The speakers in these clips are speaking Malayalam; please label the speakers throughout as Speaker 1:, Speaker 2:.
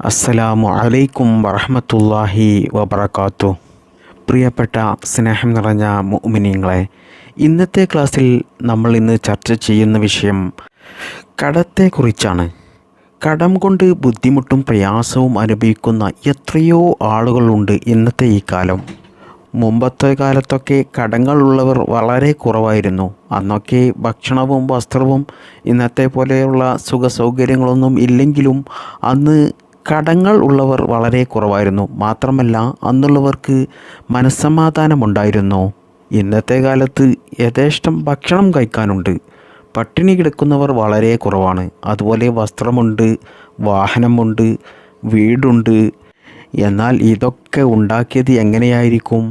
Speaker 1: അസ്സലാമു അലൈക്കും വറഹ്മത്തുള്ളാഹി വബറകാതുഹു. പ്രിയപ്പെട്ട സ്നേഹം നിറഞ്ഞ മുഅ്മിനീങ്ങളെ, ഇന്നത്തെ ക്ലാസ്സിൽ നമ്മൾ ഇന്ന് ചർച്ച ചെയ്യുന്ന വിഷയം കടത്തെക്കുറിച്ചാണ്. കടം കൊണ്ട് ബുദ്ധിമുട്ടും പ്രയാസവും അനുഭവിക്കുന്ന എത്രയോ ആളുകളുണ്ട് ഇന്നത്തെ ഈ കാലം. മുമ്പത്തെ കാലത്തൊക്കെ കടങ്ങളുള്ളവർ വളരെ കുറവായിരുന്നു. അന്നൊക്കെ ഭക്ഷണവും വസ്ത്രവും ഇന്നത്തെ പോലെയുള്ള സുഖ സൗകര്യങ്ങളൊന്നും ഇല്ലെങ്കിലും അന്ന് കടങ്ങൾ ഉള്ളവർ വളരെ കുറവായിരുന്നു. മാത്രമല്ല, അന്നുള്ളവർക്ക് മനസ്സമാധാനമുണ്ടായിരുന്നു. ഇന്നത്തെ കാലത്ത് യഥേഷ്ടം ഭക്ഷണം കഴിക്കാനുണ്ട്, പട്ടിണി കിടക്കുന്നവർ വളരെ കുറവാണ്. അതുപോലെ വസ്ത്രമുണ്ട്, വാഹനമുണ്ട്, വീടുണ്ട്. എന്നാൽ ഇതൊക്കെ ഉണ്ടാക്കിയത് എങ്ങനെയായിരിക്കും?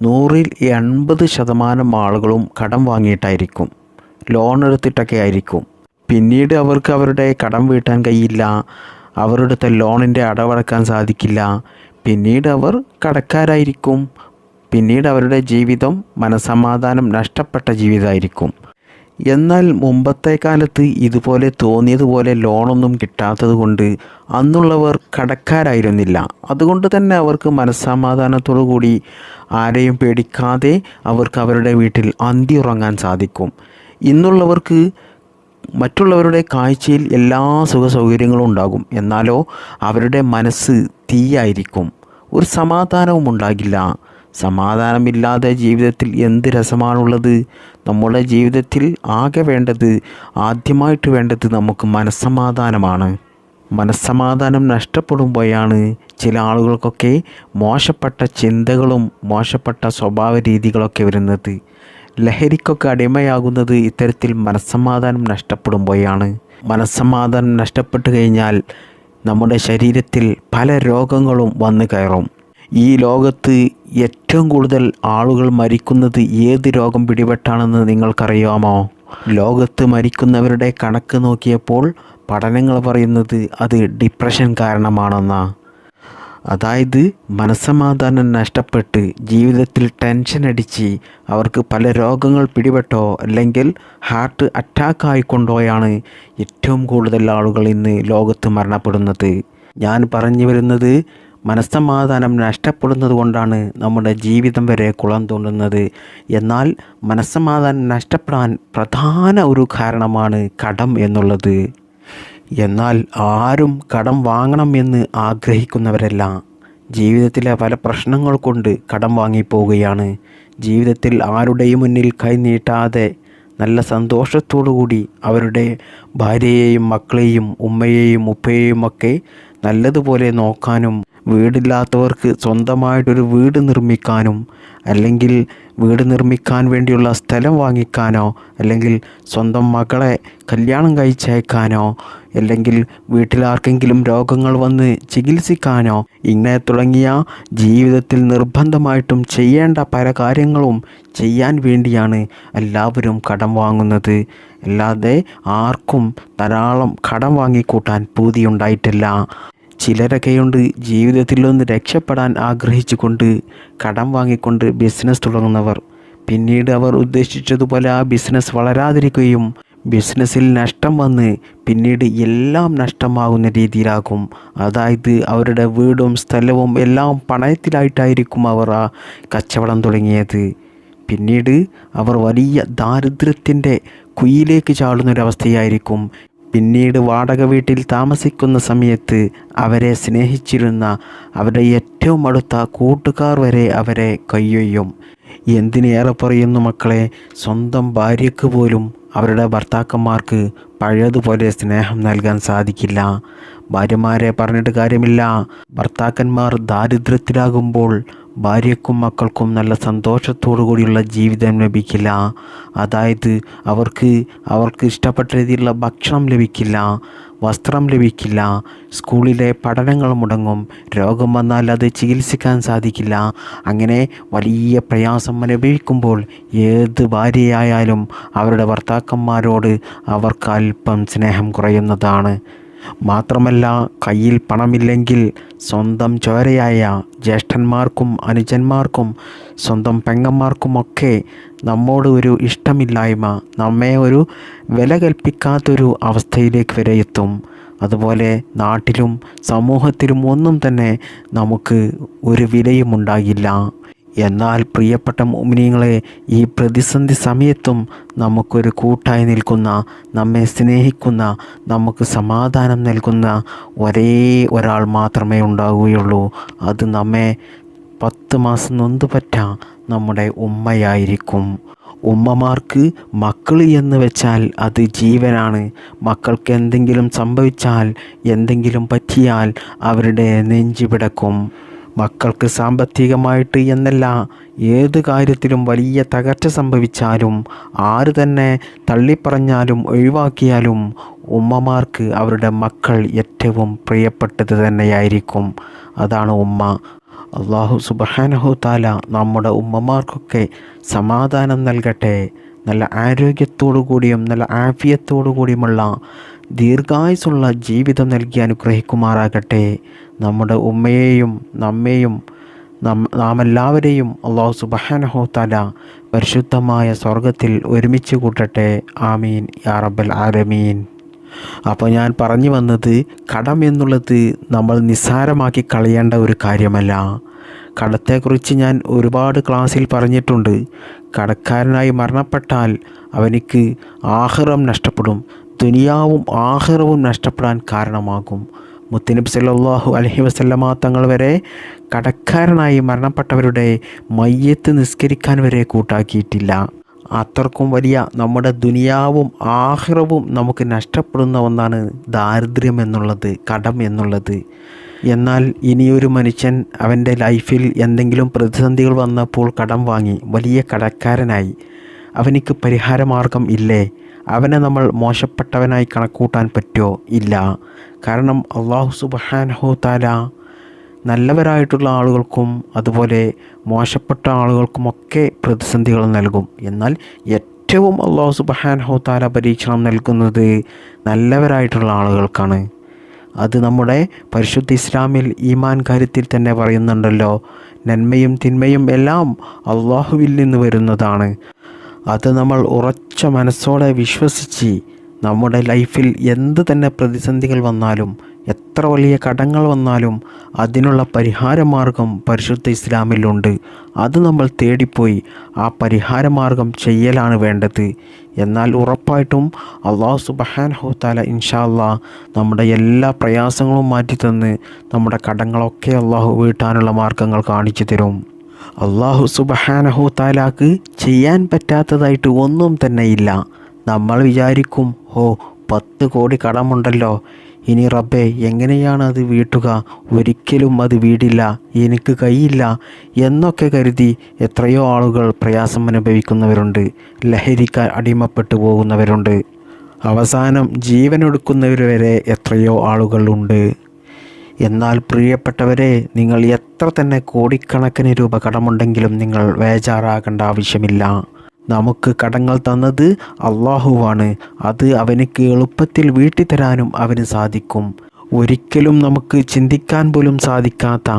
Speaker 1: 100-ൽ 80% ആളുകളും കടം വാങ്ങിയിട്ടായിരിക്കും, ലോൺ എടുത്തിട്ടൊക്കെ ആയിരിക്കും. പിന്നീട് അവർക്ക് അവരുടെ കടം വീട്ടാൻ കഴിയില്ല, അവരുടെ ലോണിൻ്റെ അടവടക്കാൻ സാധിക്കില്ല. പിന്നീട് അവർ കടക്കാരായിരിക്കും. പിന്നീട് അവരുടെ ജീവിതം മനസ്സമാധാനം നഷ്ടപ്പെട്ട ജീവിതമായിരിക്കും. എന്നാൽ മുമ്പത്തെ കാലത്ത് ഇതുപോലെ തോന്നിയതുപോലെ ലോണൊന്നും കിട്ടാത്തത് കൊണ്ട് അന്നുള്ളവർ കടക്കാരായിരുന്നില്ല. അതുകൊണ്ട് തന്നെ അവർക്ക് മനസ്സമാധാനത്തോടു കൂടി ആരെയും പേടിക്കാതെ അവർക്ക് അവരുടെ വീട്ടിൽ അന്തി ഉറങ്ങാൻ സാധിക്കും. ഇന്നുള്ളവർക്ക് മറ്റുള്ളവരുടെ കാഴ്ചയിൽ എല്ലാ സുഖ സൗകര്യങ്ങളും ഉണ്ടാകും, എന്നാലോ അവരുടെ മനസ്സ് തീയായിരിക്കും. ഒരു സമാധാനവും ഉണ്ടാകില്ല. സമാധാനമില്ലാതെ ജീവിതത്തിൽ എന്ത് രസമാണുള്ളത്? നമ്മുടെ ജീവിതത്തിൽ ആദ്യമായിട്ട് വേണ്ടത് നമുക്ക് മനസ്സമാധാനമാണ്. മനസ്സമാധാനം നഷ്ടപ്പെടുമ്പോഴാണ് ചില ആളുകൾക്കൊക്കെ മോശപ്പെട്ട ചിന്തകളും മോശപ്പെട്ട സ്വഭാവ രീതികളൊക്കെ വരുന്നത്. ലഹരിക്കൊക്കെ അടിമയാകുന്നത് ഇത്തരത്തിൽ മനസ്സമാധാനം നഷ്ടപ്പെടുമ്പോഴാണ്. മനസ്സമാധാനം നഷ്ടപ്പെട്ടു കഴിഞ്ഞാൽ നമ്മുടെ ശരീരത്തിൽ പല രോഗങ്ങളും വന്നു കയറും. ഈ ലോകത്ത് ഏറ്റവും കൂടുതൽ ആളുകൾ മരിക്കുന്നത് ഏത് രോഗം പിടിപെട്ടാണെന്ന് നിങ്ങൾക്കറിയാമോ? ലോകത്ത് മരിക്കുന്നവരുടെ കണക്ക് നോക്കിയപ്പോൾ പഠനങ്ങൾ പറയുന്നത് അത് ഡിപ്രഷൻ കാരണമാണെന്നാണ്. അതായത് മനസ്സമാധാനം നഷ്ടപ്പെട്ട് ജീവിതത്തിൽ ടെൻഷൻ അടിച്ച് അവർക്ക് പല രോഗങ്ങൾ പിടിപെട്ടോ അല്ലെങ്കിൽ ഹാർട്ട് അറ്റാക്ക് ആയിക്കൊണ്ടോയാണ് ഏറ്റവും കൂടുതൽ ആളുകൾ ഇന്ന് ലോകത്ത് മരണപ്പെടുന്നത്. ഞാൻ പറഞ്ഞു വരുന്നത്, മനസ്സമാധാനം നഷ്ടപ്പെടുന്നത് കൊണ്ടാണ് നമ്മുടെ ജീവിതം വരെ കുളം തോണ്ടുന്നത്. എന്നാൽ മനസ്സമാധാനം നഷ്ടപ്പെടാൻ പ്രധാന ഒരു കാരണമാണ് കടം എന്നുള്ളത്. എന്നാൽ ആരും കടം വാങ്ങണം എന്ന് ആഗ്രഹിക്കുന്നവരല്ല. ജീവിതത്തിലെ പല പ്രശ്നങ്ങൾ കൊണ്ട് കടം വാങ്ങിപ്പോവുകയാണ്. ജീവിതത്തിൽ ആരുടെയും മുന്നിൽ കൈ നീട്ടാതെ നല്ല സന്തോഷത്തോടു കൂടി അവരുടെ ഭാര്യയെയും മക്കളെയും ഉമ്മയെയും ഉപ്പയെയും ഒക്കെ നല്ലതുപോലെ നോക്കാനും, വീടില്ലാത്തവർക്ക് സ്വന്തമായിട്ടൊരു വീട് നിർമ്മിക്കാനും, അല്ലെങ്കിൽ വീട് നിർമ്മിക്കാൻ വേണ്ടിയുള്ള സ്ഥലം വാങ്ങിക്കാനോ, അല്ലെങ്കിൽ സ്വന്തം മകളെ കല്യാണം കഴിച്ചയക്കാനോ, അല്ലെങ്കിൽ വീട്ടിലാർക്കെങ്കിലും രോഗങ്ങൾ വന്ന് ചികിത്സിക്കാനോ, ഇങ്ങനെ തുടങ്ങിയ ജീവിതത്തിൽ നിർബന്ധമായിട്ടും ചെയ്യേണ്ട പല കാര്യങ്ങളും ചെയ്യാൻ വേണ്ടിയാണ് എല്ലാവരും കടം വാങ്ങുന്നത്. അല്ലാതെ ആർക്കും ധാരാളം കടം വാങ്ങിക്കൂട്ടാൻ പൂതിയുണ്ടായിട്ടില്ല. ചിലരൊക്കെയുണ്ട് ജീവിതത്തിൽ ഒന്ന് രക്ഷപ്പെടാൻ ആഗ്രഹിച്ചുകൊണ്ട് കടം വാങ്ങിക്കൊണ്ട് ബിസിനസ് തുടങ്ങുന്നവർ. പിന്നീട് അവർ ഉദ്ദേശിച്ചതുപോലെ ആ ബിസിനസ് വളരാതിരിക്കുകയും ബിസിനസ്സിൽ നഷ്ടം വന്ന് പിന്നീട് എല്ലാം നഷ്ടമാകുന്ന രീതിയിലാകും. അതായത് അവരുടെ വീടും സ്ഥലവും എല്ലാം പണയത്തിലായിട്ടായിരിക്കും അവർ ആ കച്ചവടം തുടങ്ങിയത്. പിന്നീട് അവർ വലിയ ദാരിദ്ര്യത്തിൻ്റെ കുഴിയിലേക്ക് ചാടുന്നൊരവസ്ഥയായിരിക്കും. പിന്നീട് വാടക വീട്ടിൽ താമസിക്കുന്ന സമയത്ത് അവരെ സ്നേഹിച്ചിരുന്ന അവരുടെ ഏറ്റവും അടുത്ത കൂട്ടുകാർ വരെ അവരെ കയ്യൊയ്യും. എന്തിനേറെ പറയുന്നു മക്കളെ, സ്വന്തം ഭാര്യയ്ക്ക് പോലും അവരുടെ ഭർത്താക്കന്മാർക്ക് പഴയതുപോലെ സ്നേഹം നൽകാൻ സാധിക്കില്ല. ഭാര്യമാരെ പറഞ്ഞിട്ട് കാര്യമില്ല. ഭർത്താക്കന്മാർ ദാരിദ്ര്യത്തിലാകുമ്പോൾ ഭാര്യയ്ക്കും മക്കൾക്കും നല്ല സന്തോഷത്തോടു കൂടിയുള്ള ജീവിതം ലഭിക്കില്ല. അതായത് അവർക്ക് ഇഷ്ടപ്പെട്ട രീതിയിലുള്ള ഭക്ഷണം ലഭിക്കില്ല, വസ്ത്രം ലഭിക്കില്ല, സ്കൂളിലെ പഠനങ്ങൾ മുടങ്ങും, രോഗം വന്നാൽ അത് ചികിത്സിക്കാൻ സാധിക്കില്ല. അങ്ങനെ വലിയ പ്രയാസം അനുഭവിക്കുമ്പോൾ ഏത് ഭാര്യയായാലും അവരുടെ ഭർത്താക്കന്മാരോട് അവർക്ക് അല്പം സ്നേഹം കുറയുന്നതാണ്. മാത്രമല്ല, കയ്യിൽ പണമില്ലെങ്കിൽ സ്വന്തം ചോരയായ ജ്യേഷ്ഠന്മാർക്കും അനുജന്മാർക്കും സ്വന്തം പെങ്ങന്മാർക്കുമൊക്കെ നമ്മോട് ഒരു ഇഷ്ടമില്ലായ്മ, നമ്മെ ഒരു വില കൽപ്പിക്കാത്തൊരു അവസ്ഥയിലേക്ക് വരെ എത്തും. അതുപോലെ നാട്ടിലും സമൂഹത്തിലും ഒന്നും തന്നെ നമുക്ക് ഒരു വിലയും ഉണ്ടാകില്ല. എന്നാൽ പ്രിയപ്പെട്ട മുഅ്മിനീങ്ങളെ, ഈ പ്രതിസന്ധി സമയത്തും നമുക്കൊരു കൂട്ടായി നിൽക്കുന്ന, നമ്മെ സ്നേഹിക്കുന്ന, നമുക്ക് സമാധാനം നൽകുന്ന ഒരേ ഒരാൾ മാത്രമേ ഉണ്ടാവുകയുള്ളൂ. അത് നമ്മെ 10 മാസം നൊന്തുപറ്റ നമ്മുടെ ഉമ്മയായിരിക്കും. ഉമ്മമാർക്ക് മക്കൾ എന്ന് വെച്ചാൽ അത് ജീവനാണ്. മക്കൾക്ക് എന്തെങ്കിലും സംഭവിച്ചാൽ, എന്തെങ്കിലും പറ്റിയാൽ അവരുടെ നെഞ്ച് പിടക്കും. മക്കൾക്ക് സാമ്പത്തികമായിട്ട് എന്നല്ല, ഏത് കാര്യത്തിലും വലിയ തകർച്ച സംഭവിച്ചാലും, ആര് തന്നെ തള്ളിപ്പറഞ്ഞാലും ഒഴിവാക്കിയാലും ഉമ്മമാർക്ക് അവരുടെ മക്കൾ ഏറ്റവും പ്രിയപ്പെട്ടത് തന്നെയായിരിക്കും. അതാണ് ഉമ്മ. അല്ലാഹു സുബ്ഹാനഹു തആല നമ്മുടെ ഉമ്മമാർക്കൊക്കെ സമാധാനം നൽകട്ടെ. നല്ല ആരോഗ്യത്തോടു കൂടിയും നല്ല ആഫിയത്തോടു കൂടിയുമുള്ള ദീർഘായുസ്സുള്ള ജീവിതം നൽകി അനുഗ്രഹിക്കുമാറാകട്ടെ. നമ്മുടെ ഉമ്മയെയും നമ്മെയും നാം എല്ലാവരെയും അല്ലാഹു സുബ്ഹാനഹു തആല പരിശുദ്ധമായ സ്വർഗത്തിൽ ഒരുമിച്ച് കൂട്ടട്ടെ. ആമീൻ യാ റബ്ബൽ ആലമീൻ. അപ്പോൾ ഞാൻ പറഞ്ഞു വന്നത്, കടം എന്നുള്ളത് നമ്മൾ നിസ്സാരമാക്കി കളയേണ്ട ഒരു കാര്യമല്ല. കടത്തെക്കുറിച്ച് ഞാൻ ഒരുപാട് ക്ലാസ്സിൽ പറഞ്ഞിട്ടുണ്ട്. കടക്കാരനായി മരണപ്പെട്ടാൽ അവനിക്ക് ആഖിറം നഷ്ടപ്പെടും, ദുനിയാവും ആഖിറവും നഷ്ടപ്പെടാൻ കാരണമാകും. മുത്തുനബി സല്ലല്ലാഹു അലൈഹി വസല്ലമ തങ്ങൾ വരെ കടക്കാരനായി മരണപ്പെട്ടവരുടെ മയ്യത്ത് നിസ്കരിക്കാൻ വരെ കൂട്ടാക്കിയിട്ടില്ല. അത്രക്കും വലിയ നമ്മുടെ ദുനിയാവും ആഖിറവും നമുക്ക് നഷ്ടപ്പെടുന്ന ഒന്നാണ് ദാരിദ്ര്യം എന്നുള്ളത്, കടം എന്നുള്ളത്. എന്നാൽ ഇനിയൊരു മനുഷ്യൻ അവൻ്റെ ലൈഫിൽ എന്തെങ്കിലും പ്രതിസന്ധികൾ വന്നപ്പോൾ കടം വാങ്ങി വലിയ കടക്കാരനായി, അവനിക്ക് പരിഹാരമാർഗം ഇല്ലേ? അവനെ നമ്മൾ മോശപ്പെട്ടവനായി കണക്കൂട്ടാൻ പറ്റുമോ? ഇല്ല. കാരണം അല്ലാഹു സുബ്ഹാനഹു തആല നല്ലവരായിട്ടുള്ള ആളുകൾക്കും അതുപോലെ മോശപ്പെട്ട ആളുകൾക്കുമൊക്കെ പ്രതിസന്ധികൾ നൽകും. എന്നാൽ ഏറ്റവും അല്ലാഹു സുബ്ഹാനഹു തആല പരീക്ഷണം നൽകുന്നത് നല്ലവരായിട്ടുള്ള ആളുകൾക്കാണ്. അത് നമ്മുടെ പരിശുദ്ധ ഇസ്ലാമിൽ ഈമാൻ കാര്യത്തിൽ തന്നെ പറയുന്നുണ്ടല്ലോ, നന്മയും തിന്മയും എല്ലാം അള്ളാഹുവിൽ നിന്ന് വരുന്നതാണ്. അത് നമ്മൾ ഉറച്ച മനസ്സോടെ വിശ്വസിച്ച് നമ്മുടെ ലൈഫിൽ എന്ത് തന്നെ പ്രതിസന്ധികൾ വന്നാലും, എത്ര വലിയ കടങ്ങൾ വന്നാലും അതിനുള്ള പരിഹാരമാർഗം പരിശുദ്ധ ഇസ്ലാമിലുണ്ട്. അത് നമ്മൾ തേടിപ്പോയി ആ പരിഹാരമാർഗം ചെയ്യലാണ് വേണ്ടത്. എന്നാൽ ഉറപ്പായിട്ടും അല്ലാഹു സുബ്ഹാനഹു തആല ഇൻഷാ അല്ലാഹ് നമ്മുടെ എല്ലാ പ്രയാസങ്ങളും മാറ്റിത്തന്ന് നമ്മുടെ കടങ്ങളൊക്കെ അല്ലാഹു വീട്ടാനുള്ള മാർഗങ്ങൾ കാണിച്ചു തരും. അല്ലാഹു സുബ്ഹാനഹു തആലാക്ക് ചെയ്യാൻ പറ്റാത്തതായിട്ട് ഒന്നും തന്നെ ഇല്ല. നമ്മൾ വിചാരിക്കും, 10 കോടി കടമുണ്ടല്ലോ, ഇനി റബ്ബേ എങ്ങനെയാണ് അത് വീട്ടുക? ഒരിക്കലും അത് വീടില്ല, എനിക്ക് കഴിയില്ല എന്നൊക്കെ കരുതി എത്രയോ ആളുകൾ പ്രയാസം അനുഭവിക്കുന്നവരുണ്ട്, ലഹരിക്ക് അടിമപ്പെട്ടു പോകുന്നവരുണ്ട്, അവസാനം ജീവനൊടുക്കുന്നവർ വരെ എത്രയോ ആളുകളുണ്ട്. എന്നാൽ പ്രിയപ്പെട്ടവരെ, നിങ്ങൾ എത്ര തന്നെ കോടിക്കണക്കിന് രൂപ കടമുണ്ടെങ്കിലും നിങ്ങൾ ബേജാറാകേണ്ട ആവശ്യമില്ല. നമുക്ക് കടങ്ങൾ തന്നത് അള്ളാഹുവാണ്. അത് അവനിക്ക് എളുപ്പത്തിൽ വീട്ടിത്തരാനും അവന് സാധിക്കും. ഒരിക്കലും നമുക്ക് ചിന്തിക്കാൻ പോലും സാധിക്കാത്ത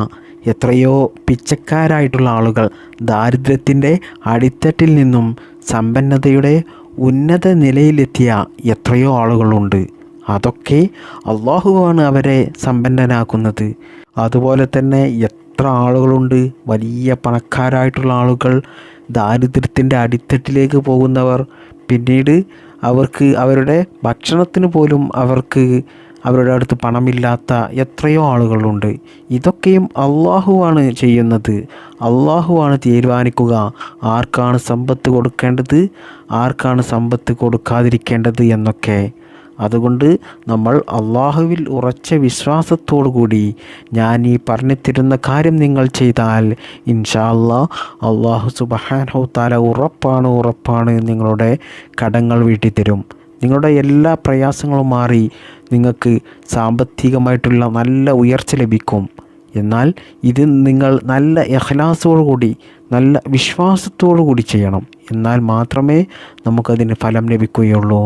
Speaker 1: എത്രയോ പിച്ചക്കാരായിട്ടുള്ള ആളുകൾ ദാരിദ്ര്യത്തിൻ്റെ അടിത്തട്ടിൽ നിന്നും സമ്പന്നതയുടെ ഉന്നത നിലയിലെത്തിയ എത്രയോ ആളുകളുണ്ട്. അതൊക്കെ അള്ളാഹുവാണ് അവരെ സമ്പന്നനാക്കുന്നത്. അതുപോലെ തന്നെ എത്ര ആളുകളുണ്ട് വലിയ പണക്കാരായിട്ടുള്ള ആളുകൾ, ദാരിദ്ര്യത്തിൻ്റെ അടിത്തട്ടിലേക്ക് പോകുന്നവർ, പിന്നീട് അവർക്ക് അവരുടെ ഭക്ഷണത്തിന് പോലും അവരുടെ അടുത്ത് പണമില്ലാത്ത എത്രയോ ആളുകളുണ്ട്. ഇതൊക്കെയും അള്ളാഹുവാണ് ചെയ്യുന്നത്. അള്ളാഹുവാണ് തീരുമാനിക്കുക ആർക്കാണ് സമ്പത്ത് കൊടുക്കേണ്ടത്, ആർക്കാണ് സമ്പത്ത് കൊടുക്കാതിരിക്കേണ്ടത് എന്നൊക്കെ. അതുകൊണ്ട് നമ്മൾ അള്ളാഹുവിൽ ഉറച്ച വിശ്വാസത്തോടു കൂടി ഞാൻ ഈ പറഞ്ഞു തരുന്ന കാര്യം നിങ്ങൾ ചെയ്താൽ ഇൻഷാ അല്ലാഹ് അല്ലാഹു സുബ്ഹാനഹു തആല ഉറപ്പാണ് നിങ്ങളുടെ കടങ്ങൾ വീട്ടിത്തരും. നിങ്ങളുടെ എല്ലാ പ്രയാസങ്ങളും മാറി നിങ്ങൾക്ക് സാമ്പത്തികമായിട്ടുള്ള നല്ല ഉയർച്ച ലഭിക്കും. എന്നാൽ ഇത് നിങ്ങൾ നല്ല ഇഖ്ലാസോടു കൂടി നല്ല വിശ്വാസത്തോടു കൂടി ചെയ്യണം. എന്നാൽ മാത്രമേ നമുക്കതിന് ഫലം ലഭിക്കുകയുള്ളൂ.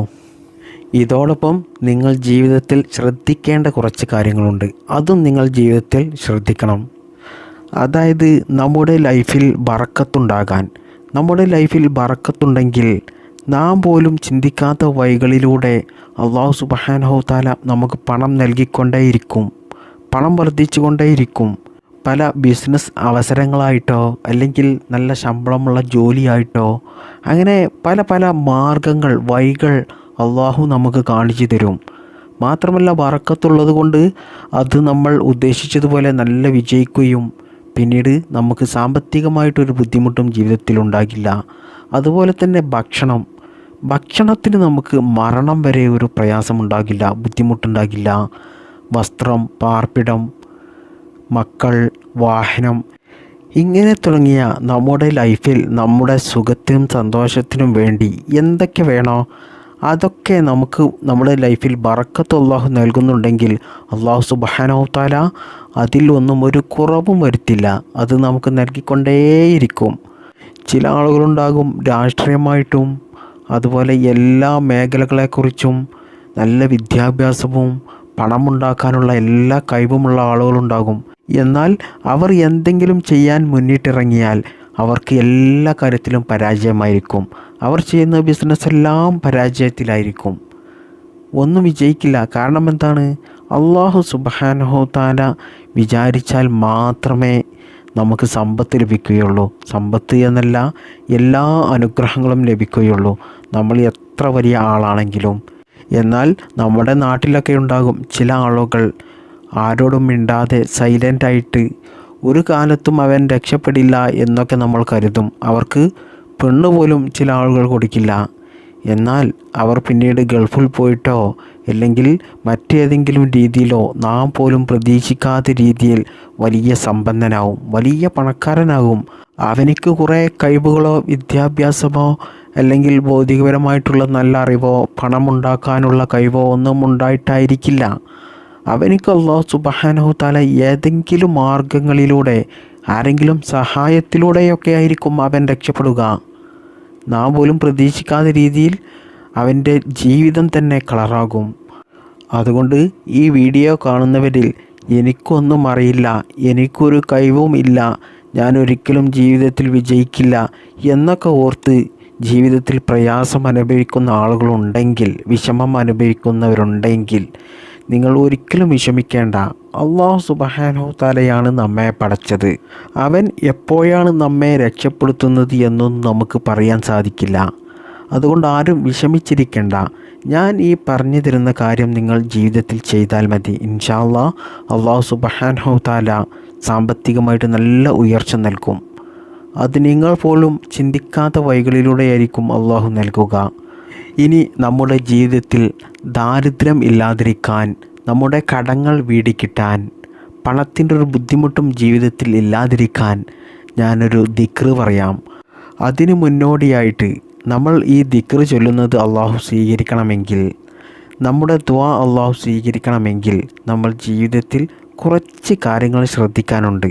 Speaker 1: ഇതോടൊപ്പം നിങ്ങൾ ജീവിതത്തിൽ ശ്രദ്ധിക്കേണ്ട കുറച്ച് കാര്യങ്ങളുണ്ട്. അതും നിങ്ങൾ ജീവിതത്തിൽ ശ്രദ്ധിക്കണം. അതായത് നമ്മുടെ ലൈഫിൽ ബറക്കത്തുണ്ടാകാൻ, നമ്മുടെ ലൈഫിൽ ബറക്കത്തുണ്ടെങ്കിൽ നാം പോലും ചിന്തിക്കാത്ത വഴികളിലൂടെ അള്ളാഹു സുബ്ഹാനഹു തആല നമുക്ക് പണം നൽകിക്കൊണ്ടേയിരിക്കും, പണം വർദ്ധിച്ചു കൊണ്ടേയിരിക്കും. പല ബിസിനസ് അവസരങ്ങളായിട്ടോ അല്ലെങ്കിൽ നല്ല ശമ്പളമുള്ള ജോലിയായിട്ടോ അങ്ങനെ പല പല മാർഗങ്ങൾ, വഴികൾ അള്ളാഹു നമുക്ക് കാണിച്ചു തരും. മാത്രമല്ല ബറക്കത്തുള്ളത് കൊണ്ട് അത് നമ്മൾ ഉദ്ദേശിച്ചതുപോലെ നല്ല വിജയിക്കുകയും പിന്നീട് നമുക്ക് സാമ്പത്തികമായിട്ടൊരു ബുദ്ധിമുട്ടും ജീവിതത്തിലുണ്ടാകില്ല. അതുപോലെ തന്നെ ഭക്ഷണത്തിന് നമുക്ക് മരണം വരെ ഒരു പ്രയാസമുണ്ടാകില്ല, ബുദ്ധിമുട്ടുണ്ടാകില്ല. വസ്ത്രം, പാർപ്പിടം, മക്കൾ, വാഹനം, ഇങ്ങനെ തുടങ്ങിയ നമ്മുടെ ലൈഫിൽ നമ്മുടെ സുഖത്തിനും സന്തോഷത്തിനും വേണ്ടി എന്തൊക്കെ വേണോ അതൊക്കെ നമുക്ക് നമ്മുടെ ലൈഫിൽ ബറക്കത്ത് അള്ളാഹു നൽകുന്നുണ്ടെങ്കിൽ അള്ളാഹു സുബ്ഹാനഹു തആല അതിൽ ഒന്നും ഒരു കുറവും വരുത്തില്ല, അത് നമുക്ക് നൽകിക്കൊണ്ടേയിരിക്കും. ചില ആളുകളുണ്ടാകും രാഷ്ട്രീയമായിട്ടും അതുപോലെ എല്ലാ മേഖലകളെക്കുറിച്ചും നല്ല വിദ്യാഭ്യാസവും പണമുണ്ടാക്കാനുള്ള എല്ലാ കഴിവുമുള്ള ആളുകളുണ്ടാകും. എന്നാൽ അവർ എന്തെങ്കിലും ചെയ്യാൻ മുന്നിട്ടിറങ്ങിയാൽ അവർക്ക് എല്ലാ കാര്യത്തിലും പരാജയമായിരിക്കും. അവർ ചെയ്യുന്ന ബിസിനസ് എല്ലാം പരാജയത്തിലായിരിക്കും, ഒന്നും വിജയിക്കില്ല. കാരണം എന്താണ്? അള്ളാഹു സുബ്ഹാനഹു തആല വിചാരിച്ചാൽ മാത്രമേ നമുക്ക് സമ്പത്ത് ലഭിക്കുകയുള്ളൂ. സമ്പത്ത് എന്നല്ല, എല്ലാ അനുഗ്രഹങ്ങളും ലഭിക്കുകയുള്ളൂ, നമ്മൾ എത്ര വലിയ ആളാണെങ്കിലും. എന്നാൽ നമ്മുടെ നാട്ടിലൊക്കെ ഉണ്ടാകും ചില ആളുകൾ ആരോടും മിണ്ടാതെ സൈലൻ്റായിട്ട് ഒരു കാലത്തും അവൻ രക്ഷപ്പെടില്ല എന്നൊക്കെ നമ്മൾ കരുതും. അവർക്ക് പെണ്ണ് പോലും ചില ആളുകൾ കൊടുക്കില്ല. എന്നാൽ അവർ പിന്നീട് ഗൾഫിൽ പോയിട്ടോ അല്ലെങ്കിൽ മറ്റേതെങ്കിലും രീതിയിലോ നാം പോലും പ്രതീക്ഷിക്കാത്ത രീതിയിൽ വലിയ സമ്പന്നനാവും, വലിയ പണക്കാരനാകും. അവനിക്ക് കുറേ കഴിവുകളോ വിദ്യാഭ്യാസമോ അല്ലെങ്കിൽ ഭൗതികപരമായിട്ടുള്ള നല്ല അറിവോ പണമുണ്ടാക്കാനുള്ള കഴിവോ ഒന്നും ഉണ്ടായിട്ടായിരിക്കില്ല. അവനിക്ക് അല്ലാഹു സുബ്ഹാനഹു തആല ഏതെങ്കിലും മാർഗങ്ങളിലൂടെ ആരെങ്കിലും സഹായത്തിലൂടെയൊക്കെ ആയിരിക്കും അവൻ രക്ഷപ്പെടുക. നാം പോലും പ്രതീക്ഷിക്കാത്ത രീതിയിൽ അവൻ്റെ ജീവിതം തന്നെ കളറാകും. അതുകൊണ്ട് ഈ വീഡിയോ കാണുന്നവരിൽ എനിക്കൊന്നും അറിയില്ല, എനിക്കൊരു കഴിവും ഇല്ല, ഞാൻ ഒരിക്കലും ജീവിതത്തിൽ വിജയിക്കില്ല എന്നൊക്കെ ഓർത്ത് ജീവിതത്തിൽ പ്രയാസം അനുഭവിക്കുന്ന ആളുകളുണ്ടെങ്കിൽ, വിഷമം അനുഭവിക്കുന്നവരുണ്ടെങ്കിൽ നിങ്ങൾ ഒരിക്കലും വിഷമിക്കേണ്ട. അല്ലാഹു സുബ്ഹാനഹു തആലയാണ് നമ്മെ പടച്ചത്. അവൻ എപ്പോഴാണ് നമ്മെ രക്ഷപ്പെടുത്തുന്നത് എന്നൊന്നും നമുക്ക് പറയാൻ സാധിക്കില്ല. അതുകൊണ്ട് ആരും വിഷമിച്ചിരിക്കേണ്ട. ഞാൻ ഈ പറഞ്ഞു തരുന്ന കാര്യം നിങ്ങൾ ജീവിതത്തിൽ ചെയ്താൽ മതി. ഇൻഷാ അല്ലാഹ് അല്ലാഹു സുബ്ഹാനഹു തആല സാമ്പത്തികമായിട്ട് നല്ല ഉയർച്ച നൽകും. അത് നിങ്ങൾ പോലും ചിന്തിക്കാത്ത വഴികളിലൂടെയായിരിക്കും അള്ളാഹു നൽകുക. ഇനി നമ്മുടെ ജീവിതത്തിൽ ദാരിദ്ര്യം ഇല്ലാതിരിക്കാൻ, നമ്മുടെ കടങ്ങൾ വീടിക്കിട്ടാൻ, പണത്തിൻ്റെ ഒരു ബുദ്ധിമുട്ടും ജീവിതത്തിൽ ഇല്ലാതിരിക്കാൻ ഞാനൊരു ദിക്ർ പറയാം. അതിനു മുന്നോടിയായിട്ട് നമ്മൾ ഈ ദിക്ർ ചൊല്ലുന്നത് അള്ളാഹു സ്വീകരിക്കണമെങ്കിൽ, നമ്മുടെ ദുആ അള്ളാഹു സ്വീകരിക്കണമെങ്കിൽ നമ്മൾ ജീവിതത്തിൽ കുറച്ച് കാര്യങ്ങൾ ശ്രദ്ധിക്കാനുണ്ട്.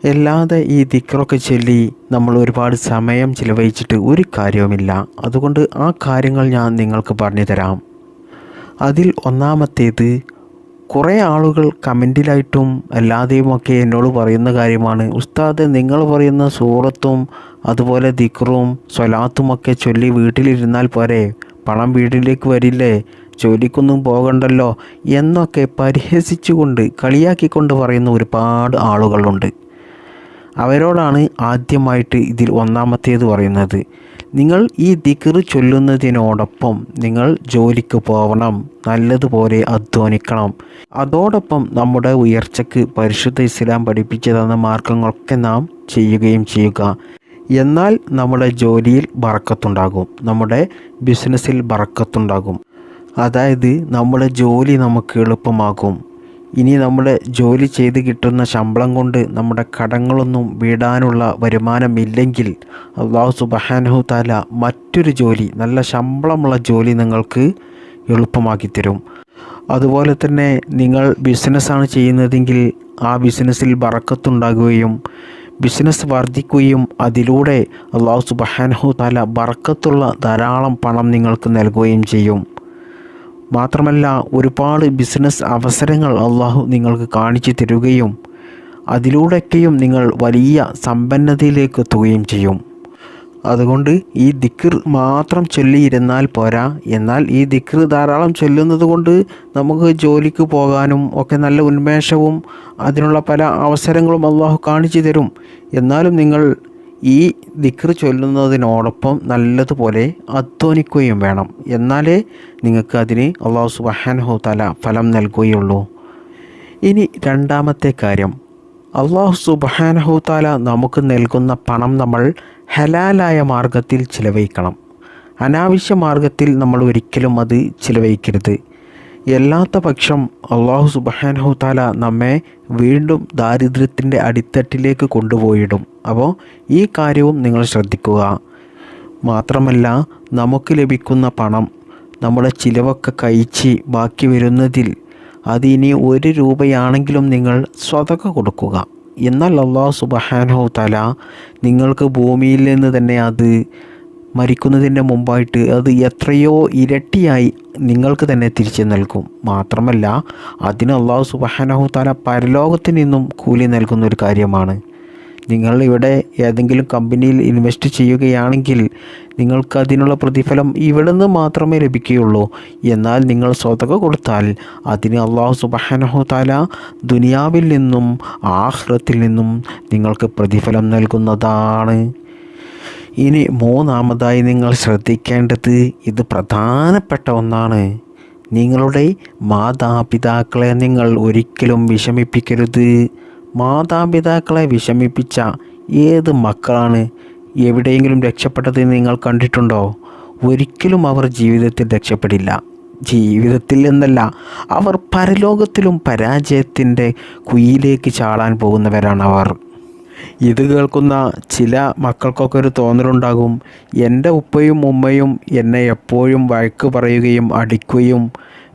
Speaker 1: അല്ലാതെ ഈ ദിക്റൊക്കെ ചൊല്ലി നമ്മൾ ഒരുപാട് സമയം ചിലവഴിച്ചിട്ട് ഒരു കാര്യവുമില്ല. അതുകൊണ്ട് ആ കാര്യങ്ങൾ ഞാൻ നിങ്ങൾക്ക് പറഞ്ഞു തരാം. അതിൽ ഒന്നാമത്തേത്, കുറേ ആളുകൾ കമൻറ്റിലായിട്ടും അല്ലാതെയുമൊക്കെ എന്നോട് പറയുന്ന കാര്യമാണ്, ഉസ്താദ് നിങ്ങൾ പറയുന്ന സൂറത്തും അതുപോലെ ദിക്റും സ്വലാത്തുമൊക്കെ ചൊല്ലി വീട്ടിലിരുന്നാൽ പോരെ, പണം വീട്ടിലേക്ക് വരില്ലേ, ജോലിക്കൊന്നും പോകണ്ടല്ലോ എന്നൊക്കെ പരിഹസിച്ചുകൊണ്ട് കളിയാക്കിക്കൊണ്ട് പറയുന്ന ഒരുപാട് ആളുകളുണ്ട്. അവരോടാണ് ആദ്യമായിട്ട് ഇതിൽ ഒന്നാമത്തേത് പറയുന്നത്. നിങ്ങൾ ഈ ദിക്ർ ചൊല്ലുന്നതിനോടൊപ്പം നിങ്ങൾ ജോലിക്ക് പോകണം, നല്ലതുപോലെ അധ്വാനിക്കണം. അതോടൊപ്പം നമ്മുടെ ഉയർച്ചയ്ക്ക് പരിശുദ്ധ ഇസ്ലാം പഠിപ്പിച്ചു തന്ന മാർഗങ്ങളൊക്കെ നാം ചെയ്യുകയും ചെയ്യുക. എന്നാൽ നമ്മുടെ ജോലിയിൽ ബറക്കത്തുണ്ടാകും, നമ്മുടെ ബിസിനസ്സിൽ ബറക്കത്തുണ്ടാകും. അതായത് നമ്മുടെ ജോലി നമുക്ക് എളുപ്പമാകും. ഇനി നമ്മുടെ ജോലി ചെയ്ത് കിട്ടുന്ന ശമ്പളം കൊണ്ട് നമ്മുടെ കടങ്ങളൊന്നും വീടാനുള്ള വരുമാനമില്ലെങ്കിൽ അല്ലാഹു സുബ്ഹാനഹു തആല മറ്റൊരു ജോലി, നല്ല ശമ്പളമുള്ള ജോലി നിങ്ങൾക്ക് എളുപ്പമാക്കി തരും. അതുപോലെ തന്നെ നിങ്ങൾ ബിസിനസ്സാണ് ചെയ്യുന്നതെങ്കിൽ ആ ബിസിനസ്സിൽ ബറക്കത്തുണ്ടാകുകയും ബിസിനസ് വർദ്ധിക്കുകയും അതിലൂടെ അല്ലാഹു സുബ്ഹാനഹു തആല ബറക്കത്തുള്ള ധാരാളം പണം നിങ്ങൾക്ക് നൽകുകയും ചെയ്യും. മാത്രമല്ല ഒരുപാട് ബിസിനസ് അവസരങ്ങൾ അള്ളാഹു നിങ്ങൾക്ക് കാണിച്ചു തരുകയും അതിലൂടെയൊക്കെയും നിങ്ങൾ വലിയ സമ്പന്നതയിലേക്ക് എത്തുകയും ചെയ്യും. അതുകൊണ്ട് ഈ ദിക്ർ മാത്രം ചൊല്ലിയിരുന്നാൽ പോരാ. എന്നാൽ ഈ ദിക്ർ ധാരാളം ചൊല്ലുന്നത് കൊണ്ട് നമുക്ക് ജോലിക്ക് പോകാനും ഒക്കെ നല്ല ഉന്മേഷവും അതിനുള്ള പല അവസരങ്ങളും അള്ളാഹു കാണിച്ചു തരും. എന്നാലും നിങ്ങൾ ഈ ദിക്ർ ചൊല്ലുന്നതിനോടൊപ്പം നല്ലതുപോലെ അധ്വാനിക്കുകയും വേണം. എന്നാലേ നിങ്ങൾക്ക് അതിന് അള്ളാഹു സുബ്ഹാനഹു തആല ഫലം നൽകുകയുള്ളൂ. ഇനി രണ്ടാമത്തെ കാര്യം, അള്ളാഹു സുബ്ഹാനഹു തആല നമുക്ക് നൽകുന്ന പണം നമ്മൾ ഹലാലായ മാർഗത്തിൽ ചിലവഴിക്കണം. അനാവശ്യ മാർഗത്തിൽ നമ്മൾ ഒരിക്കലും അത് ചിലവഴിക്കരുത്. അല്ലാത്ത പക്ഷം അള്ളാഹു സുബ്ഹാനഹു തആല നമ്മെ വീണ്ടും ദാരിദ്ര്യത്തിൻ്റെ അടിത്തട്ടിലേക്ക് കൊണ്ടുപോയിടും. അപ്പോൾ ഈ കാര്യവും നിങ്ങൾ ശ്രദ്ധിക്കുക. മാത്രമല്ല, നമുക്ക് ലഭിക്കുന്ന പണം നമ്മുടെ ചിലവൊക്കെ കഴിച്ച് ബാക്കി വരുന്നതിൽ അതിനി 1 രൂപയാണെങ്കിലും നിങ്ങൾ സ്വതക്ക കൊടുക്കുക. എന്നാൽ അല്ലാഹു സുബ്ഹാനഹു തആല നിങ്ങൾക്ക് ഭൂമിയിൽ നിന്ന് തന്നെ അത് മരിക്കുന്നതിന് മുമ്പായിട്ട് അത് എത്രയോ ഇരട്ടിയായി നിങ്ങൾക്ക് തന്നെ തിരിച്ചു നൽകും. മാത്രമല്ല, അതിന് അല്ലാഹു സുബ്ഹാനഹു തആല പരലോകത്ത് നിന്നും കൂലി നൽകുന്ന ഒരു കാര്യമാണ്. നിങ്ങൾ ഇവിടെ ഏതെങ്കിലും കമ്പനിയിൽ ഇൻവെസ്റ്റ് ചെയ്യുകയാണെങ്കിൽ നിങ്ങൾക്ക് അതിനുള്ള പ്രതിഫലം ഇവിടെ നിന്ന് മാത്രമേ ലഭിക്കുകയുള്ളൂ. എന്നാൽ നിങ്ങൾ സ്വതക്ക കൊടുത്താൽ അതിന് അല്ലാഹു സുബ്ഹാനഹു തആല ദുനിയാവിൽ നിന്നും ആഖിറത്തിൽ നിന്നും നിങ്ങൾക്ക് പ്രതിഫലം നൽകുന്നതാണ്. ഇനി മൂന്നാമതായി നിങ്ങൾ ശ്രദ്ധിക്കേണ്ടത്, ഇത് പ്രധാനപ്പെട്ട ഒന്നാണ്. നിങ്ങളുടെ മാതാപിതാക്കളെ നിങ്ങൾ ഒരിക്കലും വിഷമിപ്പിക്കരുത്. മാതാപിതാക്കളെ വിഷമിപ്പിച്ച ഏത് മക്കളാണ് എവിടെയെങ്കിലും രക്ഷപ്പെട്ടത് നിങ്ങൾ കണ്ടിട്ടുണ്ടോ? ഒരിക്കലും അവർ ജീവിതത്തിൽ രക്ഷപ്പെടില്ല. ജീവിതത്തിൽ എന്നല്ല, അവർ പരലോകത്തിലും പരാജയത്തിൻ്റെ കുഴിയിലേക്ക് ചാടാൻ പോകുന്നവരാണ് അവർ. ഇത് കേൾക്കുന്ന ചില മക്കൾക്കൊക്കെ ഒരു തോന്നലുണ്ടാകും, എൻ്റെ ഉപ്പയും ഉമ്മയും എന്നെ എപ്പോഴും വഴക്ക് പറയുകയും അടിക്കുകയും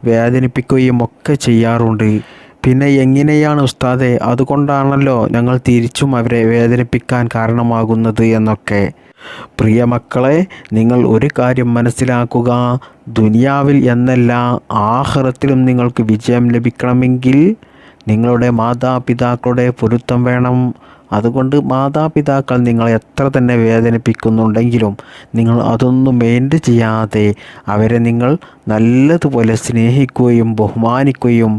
Speaker 1: വേദനിപ്പിക്കുകയും ഒക്കെ ചെയ്യാറുണ്ട്. പിന്നെ എങ്ങനെയാണ് ഉസ്താദേ, അതുകൊണ്ടാണല്ലോ ഞങ്ങൾ തിരിച്ചും അവരെ വേദനിപ്പിക്കാൻ കാരണമാകുന്നത് എന്നൊക്കെ. പ്രിയ മക്കളെ, നിങ്ങൾ ഒരു കാര്യം മനസ്സിലാക്കുക, ദുനിയാവിൽ എന്നല്ല ആഖിറത്തിലും നിങ്ങൾക്ക് വിജയം ലഭിക്കണമെങ്കിൽ നിങ്ങളുടെ മാതാപിതാക്കളുടെ പൊരുത്തം വേണം. അതുകൊണ്ട് മാതാപിതാക്കൾ നിങ്ങളെ എത്ര തന്നെ വേദനിപ്പിക്കുന്നുണ്ടെങ്കിലും നിങ്ങൾ അതൊന്നും മൈൻഡ് ചെയ്യാതെ അവരെ നിങ്ങൾ നല്ലതുപോലെ സ്നേഹിക്കുകയും ബഹുമാനിക്കുകയും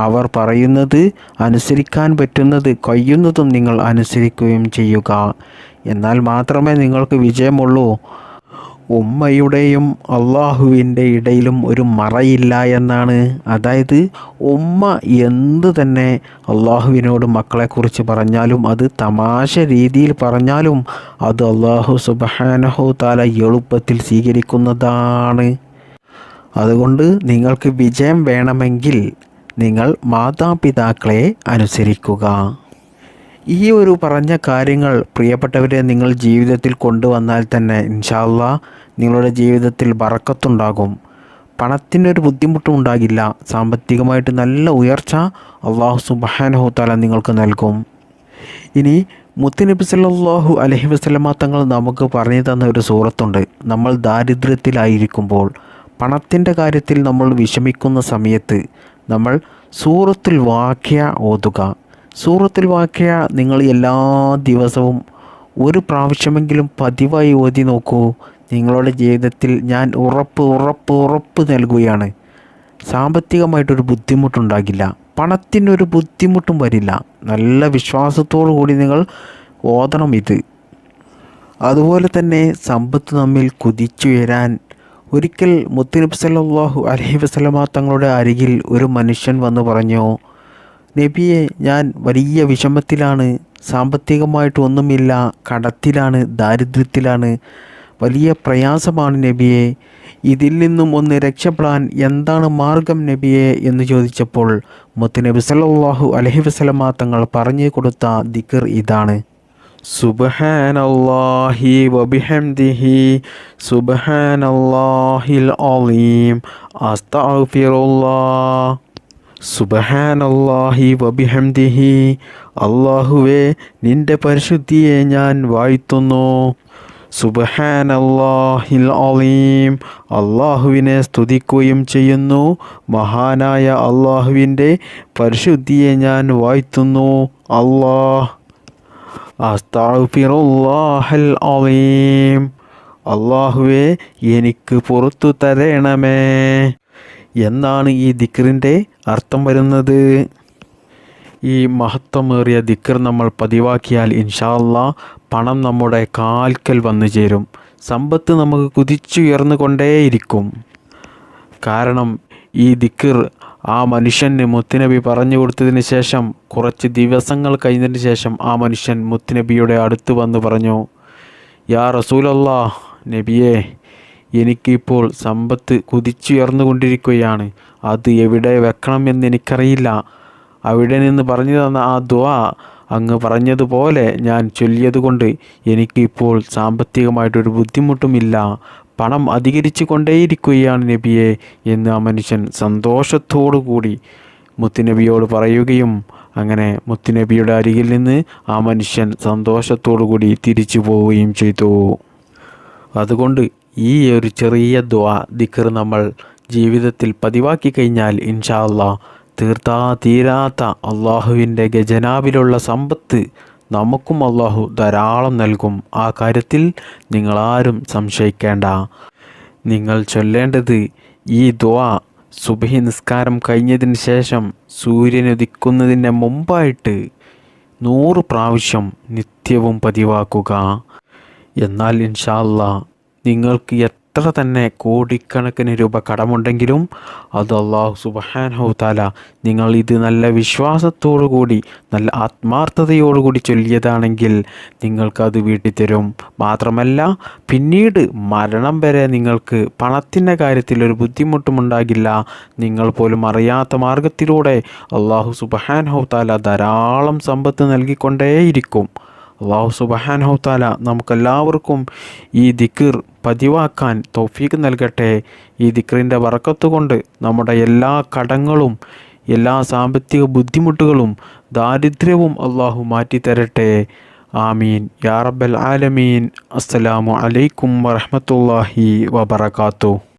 Speaker 1: അവർ പറയുന്നത് അനുസരിക്കാൻ പറ്റുന്നത് കഴിയുന്നതും നിങ്ങൾ അനുസരിക്കുകയും ചെയ്യുക. എന്നാൽ മാത്രമേ നിങ്ങൾക്ക് വിജയമുള്ളൂ. ഉമ്മയുടെയും അള്ളാഹുവിൻ്റെ ഇടയിലും ഒരു മറയില്ല എന്നാണ്. അതായത് ഉമ്മ എന്ത് തന്നെ അള്ളാഹുവിനോട് മക്കളെക്കുറിച്ച് പറഞ്ഞാലും, അത് തമാശ രീതിയിൽ പറഞ്ഞാലും അത് അള്ളാഹു സുബ്ഹാനഹു തആല എളുപ്പത്തിൽ സ്വീകരിക്കുന്നതാണ്. അതുകൊണ്ട് നിങ്ങൾക്ക് വിജയം വേണമെങ്കിൽ നിങ്ങൾ മാതാപിതാക്കളെ അനുസരിക്കുക. ഈ ഒരു പറഞ്ഞ കാര്യങ്ങൾ പ്രിയപ്പെട്ടവരെ നിങ്ങൾ ജീവിതത്തിൽ കൊണ്ടുവന്നാൽ തന്നെ ഇൻഷാ അല്ലാഹ് നിങ്ങളുടെ ജീവിതത്തിൽ ബറക്കത്തുണ്ടാകും. പണത്തിനൊരു ബുദ്ധിമുട്ടും ഉണ്ടാകില്ല. സാമ്പത്തികമായിട്ട് നല്ല ഉയർച്ച അല്ലാഹു സുബ്ഹാനഹു തആല നിങ്ങൾക്ക് നൽകും. ഇനി മുത്തുനബി സല്ലല്ലാഹു അലൈഹി വസല്ലമ തങ്ങൾ നമുക്ക് പറഞ്ഞു തന്ന ഒരു സൂറത്തുണ്ട്. നമ്മൾ ദാരിദ്ര്യത്തിലായിരിക്കുമ്പോൾ, പണത്തിൻ്റെ കാര്യത്തിൽ നമ്മൾ വിഷമിക്കുന്ന സമയത്ത് നമ്മൾ സൂറത്തുൽ വാഖിയ ഓതുക. സൂറത്തുൽ വാഖിയ നിങ്ങൾ എല്ലാ ദിവസവും ഒരു പ്രാവശ്യമെങ്കിലും പതിവായി ഓതി നോക്കൂ. നിങ്ങളുടെ ജീവിതത്തിൽ ഞാൻ ഉറപ്പ് നൽകുകയാണ്, സാമ്പത്തികമായിട്ടൊരു ബുദ്ധിമുട്ടുണ്ടാകില്ല, പണത്തിനൊരു ബുദ്ധിമുട്ടും വരില്ല. നല്ല വിശ്വാസത്തോടു കൂടി നിങ്ങൾ ഓതണം ഇത്. അതുപോലെ തന്നെ സമ്പത്ത് നമ്മിൽ കുതിച്ചുയരാൻ ഒരിക്കൽ മുത്തുനബി സല്ലല്ലാഹു അലൈഹി വസല്ലമ തങ്ങളുടെ അരികിൽ ഒരു മനുഷ്യൻ വന്ന് പറഞ്ഞു, നബിയെ, ഞാൻ വലിയ വിഷമത്തിലാണ്, സാമ്പത്തികമായിട്ടൊന്നുമില്ല, കടത്തിലാണ്, ദാരിദ്ര്യത്തിലാണ്, വലിയ പ്രയാസമാണ് നബിയെ, ഇതിൽ നിന്നും ഒന്ന് രക്ഷപ്പെടാൻ എന്താണ് മാർഗം നബിയെ എന്ന് ചോദിച്ചപ്പോൾ മുത്തുനബി സല്ലല്ലാഹു അലൈഹി വസല്ലമ തങ്ങൾ പറഞ്ഞു കൊടുത്ത ദിക്ർ ഇതാണ്: സുബ്ഹാനല്ലാഹി വബിഹംദിഹി സുബ്ഹാനല്ലാഹിൽ അലീം അസ്തഗ്ഫിറുല്ലാഹ്. സുബ്ഹാനല്ലാഹി വബിഹംദിഹി, അല്ലാഹുവേ നിൻ്റെ പരിശുദ്ധിയെ ഞാൻ വാഴ്ത്തുന്നു. സുബ്ഹാനല്ലാഹിൽ അലീം, അല്ലാഹുവിനെ സ്തുതിക്കുകയും ചെയ്യുന്നു. മഹാനായ അല്ലാഹുവിൻ്റെ പരിശുദ്ധിയെ ഞാൻ വാഴ്ത്തുന്നു. അല്ലാഹ്. അസ്തഗ്ഫിറുല്ലാഹൽ അലീം. അള്ളാഹുവേ എനിക്ക് പുറത്തു തരണമേ എന്നാണ് ഈ ദിക്റിൻ്റെ അർത്ഥം വരുന്നത്. ഈ മഹത്വമേറിയ ദിക്ർ നമ്മൾ പതിവാക്കിയാൽ ഇൻഷാ അല്ലാഹ് പണം നമ്മുടെ കാൽക്കൽ വന്നു ചേരും. സമ്പത്ത് നമുക്ക് കുതിച്ചുയർന്നു കൊണ്ടേയിരിക്കും. കാരണം ഈ ദിക്ർ ആ മനുഷ്യന് മുത്തുനബി പറഞ്ഞു കൊടുത്തതിന് ശേഷം കുറച്ച് ദിവസങ്ങൾ കഴിഞ്ഞതിന് ശേഷം ആ മനുഷ്യൻ മുത്തുനബിയുടെ അടുത്ത് വന്ന് പറഞ്ഞു, യാ റസൂലല്ലാഹ്, നബിയെ, എനിക്കിപ്പോൾ സമ്പത്ത് കുതിച്ചുയർന്നുകൊണ്ടിരിക്കുകയാണ്. അത് എവിടെ വെക്കണം എന്ന് എനിക്കറിയില്ല. അവിടെ നിന്ന് പറഞ്ഞു തന്ന ആ ദുആ അങ്ങ് പറഞ്ഞതുപോലെ ഞാൻ ചൊല്ലിയതുകൊണ്ട് എനിക്കിപ്പോൾ സാമ്പത്തികമായിട്ടൊരു ബുദ്ധിമുട്ടുമില്ല. പണം അധികരിച്ചു കൊണ്ടേയിരിക്കുകയാണ് നബിയെ എന്ന് ആ മനുഷ്യൻ സന്തോഷത്തോടു കൂടി മുത്തുനബിയോട് പറയുകയും അങ്ങനെ മുത്തുനബിയുടെ അരികിൽ നിന്ന് ആ മനുഷ്യൻ സന്തോഷത്തോടു കൂടി തിരിച്ചു പോവുകയും ചെയ്തു. അതുകൊണ്ട് ഈ ഒരു ചെറിയ ദുആ ദിക്ർ നമ്മൾ ജീവിതത്തിൽ പതിവാക്കി കഴിഞ്ഞാൽ ഇൻഷാ അല്ലാഹ് തീരാത്ത അള്ളാഹുവിൻ്റെ ഖജനാവിലുള്ള സമ്പത്ത് നമുക്കും അള്ളാഹു ധാരാളം നൽകും. ആ കാര്യത്തിൽ നിങ്ങളാരും സംശയിക്കേണ്ട. നിങ്ങൾ ചൊല്ലേണ്ടത് ഈ ദുആ സുബ്ഹി നിസ്കാരം കഴിഞ്ഞതിന് ശേഷം സൂര്യൻ ഉദിക്കുന്നതിന് മുമ്പായിട്ട് 100 പ്രാവശ്യം നിത്യവും പതിവാക്കുക. എന്നാൽ ഇൻഷാ അല്ലാഹ് നിങ്ങൾക്ക് എത്ര തന്നെ കോടിക്കണക്കിന് രൂപ കടമുണ്ടെങ്കിലും അത് അല്ലാഹു സുബ്ഹാനഹു തആല നിങ്ങൾ ഇത് നല്ല വിശ്വാസത്തോടു കൂടി നല്ല ആത്മാർത്ഥതയോടുകൂടി ചൊല്ലിയതാണെങ്കിൽ നിങ്ങൾക്കത് വീട്ടിത്തരും. മാത്രമല്ല പിന്നീട് മരണം വരെ നിങ്ങൾക്ക് പണത്തിൻ്റെ കാര്യത്തിൽ ഒരു ബുദ്ധിമുട്ടുമുണ്ടാകില്ല. നിങ്ങൾ പോലും അറിയാത്ത മാർഗത്തിലൂടെ അല്ലാഹു സുബ്ഹാനഹു തആല ധാരാളം സമ്പത്ത് നൽകിക്കൊണ്ടേയിരിക്കും. അല്ലാഹു സുബ്ഹാനഹു തആല നമുക്കെല്ലാവർക്കും ഈ ദിക്ർ പതിവാക്കാൻ തൗഫീഖ് നൽകട്ടെ. ഈ ദിക്റിൻ്റെ ബറക്കത്ത് കൊണ്ട് നമ്മുടെ എല്ലാ കടങ്ങളും എല്ലാ സാമ്പത്തിക ബുദ്ധിമുട്ടുകളും ദാരിദ്ര്യവും അല്ലാഹു മാറ്റിത്തരട്ടെ. ആമീൻ യാ റബ്ബൽ ആലമീൻ. അസ്സലാമു അലൈക്കും വറഹ്മത്തുള്ളാഹി വബറകാതുഹു.